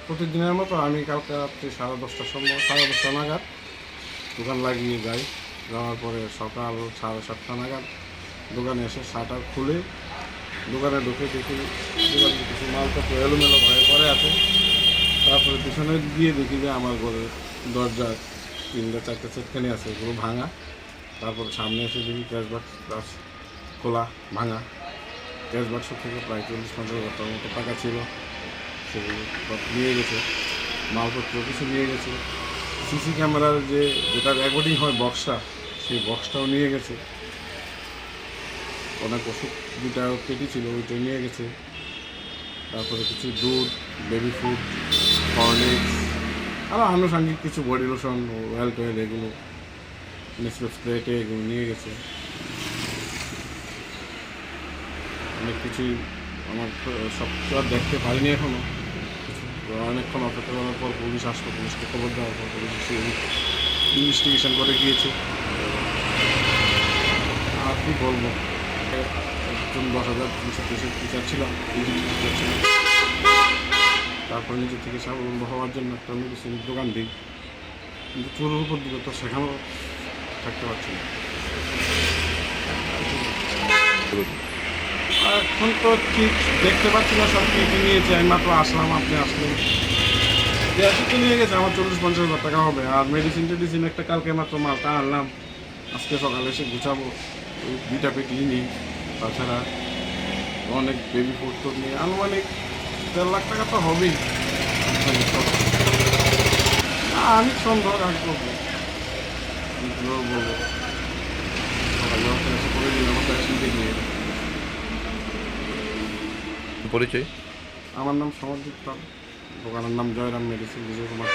প্রতিদিনের মতো আমি কালকে রাত্রি 10:30টার সময় 10:30 নাগাদ দোকান লাগিয়ে যাই। যাওয়ার পরে সকাল 7:30 নাগাদ দোকানে এসে শাটার খুলে দোকানে ঢুকে দেখি দোকানে কিছু মালপত্র এলোমেলো ভয়ে পড়ে আছে। তারপরে পিছনে গিয়ে দেখি যে আমার ঘরের দরজা 3-4টে সেটখানি আছে, এগুলো ভাঙা। তারপর সামনে এসে দেখি ক্যাশ বাক্স খোলা, ভাঙা। ক্যাশ বাক্স থেকে প্রায় 40-50 হাজার টাকার মতো টাকা ছিল, সেগুলো সব নিয়ে গেছে। মালপত্র কিছু নিয়ে গেছে। সিসি ক্যামেরার যেটা রেকর্ডিং হয় বক্সটা, সেই বক্সটাও নিয়ে গেছে। অনেক ওষুধ 2টা পেটি ছিল, ওইটাও নিয়ে গেছে। তারপরে কিছু দুধ, বেবি ফুড, হরলিক্স, আরও আনুষঙ্গিক কিছু বডি লোশন, অয়েল টয়েল, এগুলো নেসলে স্প্রেটে এগুলো নিয়ে গেছে। অনেক কিছুই আমার সব কিছু আর দেখতে পারিনি এখনও। অনেকক্ষণ অপেক্ষা করার পর পুলিশ আসলো, পুলিশকে খবর দেওয়ার পর পুলিশ ইনভেস্টিগেশন করে গিয়েছে। আর কি বলবো, একজন 10,300 টিচার ছিলাম, টিচার ছিলাম। তারপর নিজের থেকে স্বাবলম্বী হওয়ার জন্য একটা মেডিসিনের দোকান দিই, কিন্তু চোরের উপর দিকে তো সেখানেও থাকতে পারছি না। এখন তো ঠিক দেখতে পাচ্ছি না সব কি নিয়েছে। আমি মাত্র আসলাম, আপনি আসলেন, তো নিয়ে গেছে আমার 40-50 হাজার টাকা হবে। আর মেডিসিন একটা কালকে মাত্র মালটা আনলাম, আজকে সকালে এসে গুছাবো। ওই 2টা পেটি নিই, তাছাড়া অনেক বেবি ফুড তো নিয়ে আনুমানিক 1.5 লাখ টাকা তো হবেই। আমি সন্দেহ আর করবো, বলবো সকালে এসে করে দিন আমার পেশেন্টকে নিয়ে। পরিচয়? আমার নাম সমরজিৎ পাল, দোকানের নাম জয়রাম মেডিসিন, বিজয় কুমার।